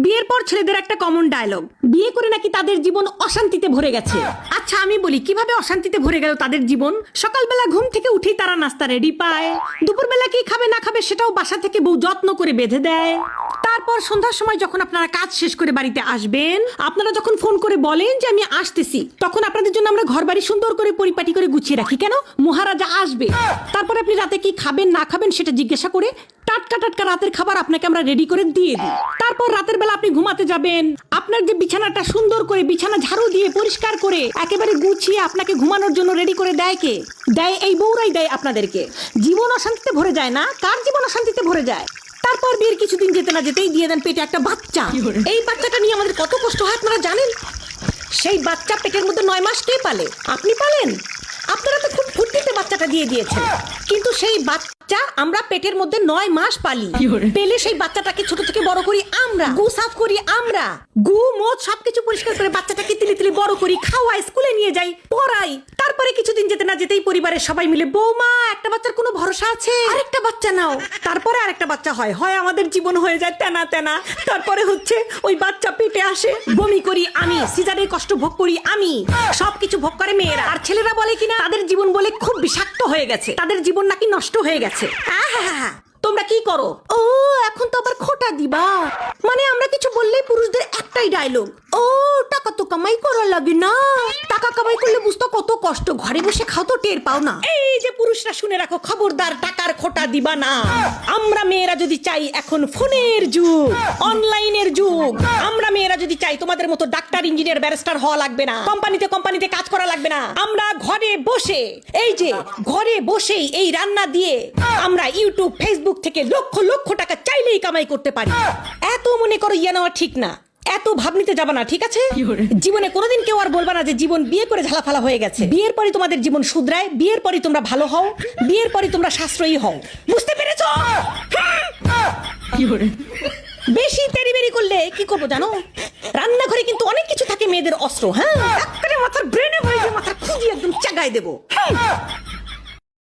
বিয়ের পর ছেলেদের একটা কমন ডায়লগ, বিয়ে করে নাকি তাদের জীবন অশান্তিতে ভরে গেছে। আচ্ছা আমি বলি, কিভাবে অশান্তিতে ভরে গেল তাদের জীবন? সকালবেলা ঘুম থেকে উঠেই তারা নাস্তা রেডি পায়, দুপুরবেলা কি খাবে না খাবে সেটাও বাসা থেকে বউ যত্ন করে বেঁধে দেয়। তারপর সন্ধ্যার সময় যখন আপনারা কাজ শেষ করে বাড়িতে আসবেন, আপনারা যখন ফোন করে বলেন যে আমি আসতেছি, তখন আপনাদের জন্য আমরা ঘর বাড়ি সুন্দর করে পরিপাটি করে গুছিয়ে রাখি। কেন? মহারাজা আসবে। তারপর আপনি রাতে কি খাবেন না খাবেন সেটা জিজ্ঞাসা করে টাটকা টাটকা রাতের খাবার আপনাকে আমরা রেডি করে দিয়ে দিই। তারপর রাতের বেলা আপনি ঘুমাতে যাবেন, আপনার যে বিছানাটা সুন্দর করে বিছানা ঝাড়ু দিয়ে পরিষ্কার করে একেবারে গুছিয়ে আপনাকে ঘুমানোর জন্য রেডি করে দেয় কে? দেয় এই বউরাই দেয় আপনাদেরকে। জীবন অশান্তিতে ভরে যায় না? কার জীবন অশান্তিতে ভরে যায়? তারপর বিয়ের কিছুদিন যেতে না যেতেই দিয়ে দেন পেটে একটা বাচ্চা। এই বাচ্চাটা নিয়ে আমাদের কত কষ্ট হয় আপনারা জানেন? সেই বাচ্চা পেটের মধ্যে 9 মাস কে পালে? আপনি পালেন? আপনারা তো খুব ফুর্তিতে বাচ্চাটা দিয়ে দিয়েছেন, কিন্তু সেই বাচ্চা আমরা পেটের মধ্যে 9 মাস পালি। পেলে সেই বাচ্চাটাকে ছোট থেকে বড় করি আমরা, গু সাফ করি আমরা, গু মদ সবকিছু পরিষ্কার করে বাচ্চাটাকে তিলে তিলে বড় করি, খাওয়াই, স্কুলে নিয়ে যাই, পড়াই। তারপরে কিছুদিন যেতে না যেতেই পরিবারের সবাই মিলে, বৌমা একটা বাচ্চার কোনো ভরসা আছে, আরেকটা বাচ্চা নাও। তারপরে আরেকটা বাচ্চা হয়, আমাদের জীবন হয়ে যায় তেনা তেনা। তারপরে হচ্ছে ওই বাচ্চা পেটে আসে, বমি করি আমি, সিজারের কষ্ট ভোগ করি আমি, সবকিছু ভোগ করে মেয়েরা। আর ছেলেরা বলে কিনা তাদের জীবন বলে খুব বিষাক্ত হয়ে গেছে, তাদের জীবন নাকি নষ্ট হয়ে গেছে। তোমরা কি করো? ও এখন তো আবার খোটা দিবা, মানে আমরা কিছু বললেই পুরুষদের একটাই ডায়লগ, ও টাকা তো কামাই করা লাগে না, টাকা কামাই করলে বুঝতো কত কষ্ট, ঘরে বসে খাও তো টের পাও না। এই যে পুরুষরা শুনে রাখো, খবরদার টাকার খোটা দিবা না। আমরা মেয়েরা যদি চাই, এখন ফোনের যুগ, অনলাইনের যুগ, আমরা মেয়েরা যদি চাই তোমাদের মতো ডাক্তার ইঞ্জিনিয়ার ব্যারিস্টার হওয়া লাগবে না, কোম্পানিতে কাজ করা লাগবে না। আমরা ঘরে বসে, এই যে ঘরে বসেই এই রান্না দিয়ে আমরা ইউটিউব ফেসবুক থেকে লক্ষ লক্ষ টাকা চাইলেই কামাই করতে পারি। এত মনে করো ইয়ে নেওয়া ঠিক না, এত ভাবনিতে যাবা না, ঠিক আছে? জীবনে কোনোদিন কেউ আর বলবা না যে জীবন বিয়ে করে ঝালাফালা হয়ে গেছে। বিয়ের পরে তোমাদের জীবন শুধরায়, বিয়ের পরে তোমরা ভালো হও, বিয়ের পরে তোমরা সাশ্রয়ী হও। বুঝতে পেরেছো? বেশি তেড়িবেড়ি করলে কি করবো জানো? রান্নাঘরে কিন্তু অনেক কিছু থাকে মেয়েদের অস্ত্র। হ্যাঁ, মাথার ব্রেনে ভরে মাথা খুঁজি একদম চাগায় দেবো।